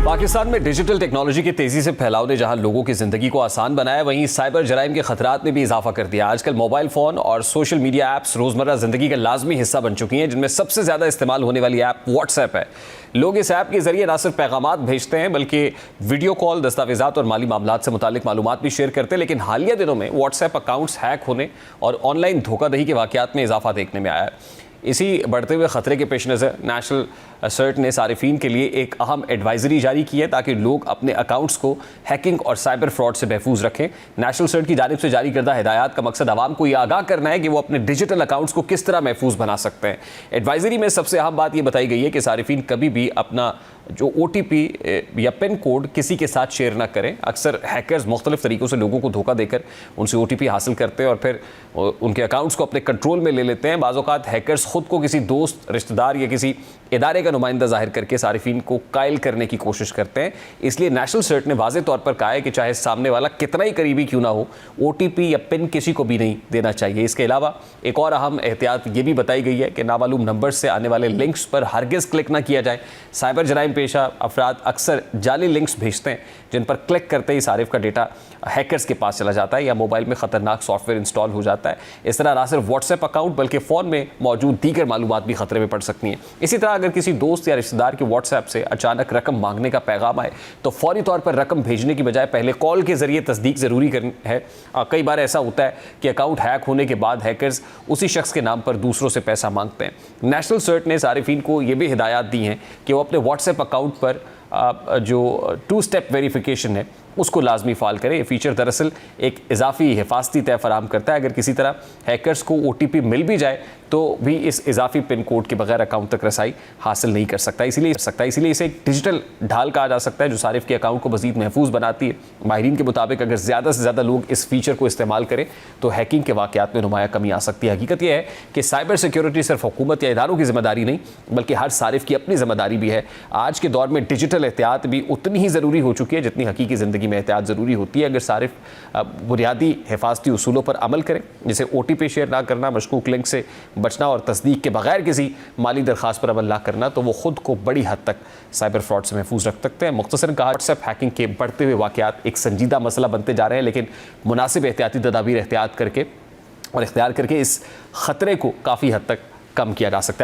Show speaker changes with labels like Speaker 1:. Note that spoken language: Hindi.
Speaker 1: पाकिस्तान में डिजिटल टेक्नोलॉजी के तेजी से फैलाव ने जहां लोगों की जिंदगी को आसान बनाया, वहीं साइबर जराइम के खतरात में भी इजाफा कर दिया। आजकल मोबाइल फोन और सोशल मीडिया ऐप्स रोजमर्रा जिंदगी का लाजमी हिस्सा बन चुकी हैं, जिनमें सबसे ज्यादा इस्तेमाल होने वाली ऐप व्हाट्सएप है। लोग इस ऐप के जरिए न सिर्फ पैगामात भेजते हैं बल्कि वीडियो कॉल, दस्तावेजात और माली मामलात से मुतालिक मालूमात भी शेयर करते हैं। लेकिन हालिया दिनों में व्हाट्सएप अकाउंट्स हैक होने और ऑनलाइन धोखाधड़ी के वाकयात में इजाफा देखने में आया है। इसी बढ़ते हुए खतरे के पेश नज़र नेशनल सर्ट ने सारिफीन के लिए एक अहम एडवाइजरी जारी की है ताकि लोग अपने अकाउंट्स को हैकिंग और साइबर फ्रॉड से महफूज रखें। नेशनल सर्ट की जानिब से जारी करदा हिदायत का मकसद आवाम को यह आगाह करना है कि वो अपने डिजिटल अकाउंट्स को किस तरह महफूज बना सकते हैं। एडवाइजरी में सबसे अहम बात यह बताई गई है कि सारिफीन कभी भी अपना जो OTP या पिन कोड किसी के साथ शेयर ना करें। अक्सर हैकर्स मुख्तलिफ तरीक़ों से लोगों को धोखा देकर उनसे OTP हासिल करते हैं और फिर उनके अकाउंट्स को अपने कंट्रोल में ले लेते हैं। बाज़ औक़ात हैकर्स खुद को किसी दोस्त, रिश्तेदार या किसी इदारे का नुमाइंदा जाहिर करके सारिफीन को कायल करने की कोशिश करते हैं। इसलिए नेशनल सर्ट ने वाज़ेह तौर पर कहा है कि चाहे सामने वाला कितना ही करीबी क्यों ना हो, OTP या पिन किसी को भी नहीं देना चाहिए। इसके अलावा एक और अहम एहतियात ये भी बताई गई है कि नामालूम नंबर से आने वाले लिंक्स पर हरगिज़ क्लिक ना किया जाए। साइबर जराइम पेशा अफराद अक्सर जाली लिंक्स भेजते हैं जिन पर क्लिक करते ही सारिफ का डेटा हैकर्स के पास चला जाता है या मोबाइल में ख़तरनाक सॉफ्टवेयर इंस्टॉल हो जाता है। इस तरह ना सिर्फ व्हाट्सएप अकाउंट बल्कि फ़ोन में मौजूद दीगर मालूमात भी खतरे में पड़ सकती हैं। इसी तरह अगर किसी दोस्त या रिश्तेदार के व्हाट्सएप से अचानक रकम मांगने का पैगाम आए तो फौरी तौर पर रकम भेजने की बजाय पहले कॉल के जरिए तस्दीक ज़रूरी करनी है। कई बार ऐसा होता है कि अकाउंट हैक होने के बाद हैकर्स उसी शख्स के नाम पर दूसरों से पैसा मांगते हैं। नेशनल सर्ट ने सारिफीन को ये भी हिदायत दी हैं कि वो अपने व्हाट्सएप अकाउंट पर जो 2 स्टेप वेरिफिकेशन है उसको लाजमी फ़ाल करें। ये फ़ीचर दरअसल एक इजाफी हिफाजती तय फराहम करता है। अगर किसी तरह हैकर्स को OTP मिल भी जाए तो भी इस इजाफी पिन कोड के बगैर अकाउंट तक रसाई हासिल नहीं कर सकता। इसीलिए इसे एक डिजिटल ढाल कहा जा सकता है जो सारिफ के अकाउंट को मज़ीद महफूज बनाती है। माहिरीन के मुताबिक अगर ज़्यादा से ज़्यादा लोग इस फीचर को इस्तेमाल करें तो हैकिंग के वाक़यात में नुमाया कमी आ सकती है। हकीकत यह है कि साइबर सिक्योरिटी सिर्फ हुकूमत या इदारों की जिम्मेदारी नहीं बल्कि हर सारिफ की अपनी जिम्मेदारी भी है। आज के दौर में डिजिटल एहतियात भी उतनी ही ज़रूरी हो चुकी है जितनी हकीकी ज़िंदगी में एहतियात ज़रूरी होती है। अगर सारिफ बुनियादी हिफाजती उसूलों पर अमल करें, जैसे OTP शेयर ना करना, मशकूक लिंक से बचना और तस्दीक के बगैर किसी माली दरख्वास्त पर अमल ना करना, तो वो खुद को बड़ी हद तक साइबर फ्रॉड से महफूज रख सकते हैं। मुख्तसरन कहा, व्हाट्सएप हैकिंग के बढ़ते हुए वाक़यात एक संजीदा मसला बनते जा रहे हैं, लेकिन मुनासिब एहतियाती तदाबीर इख्तियार करके इस ख़तरे को काफ़ी हद तक कम किया जा सकता है।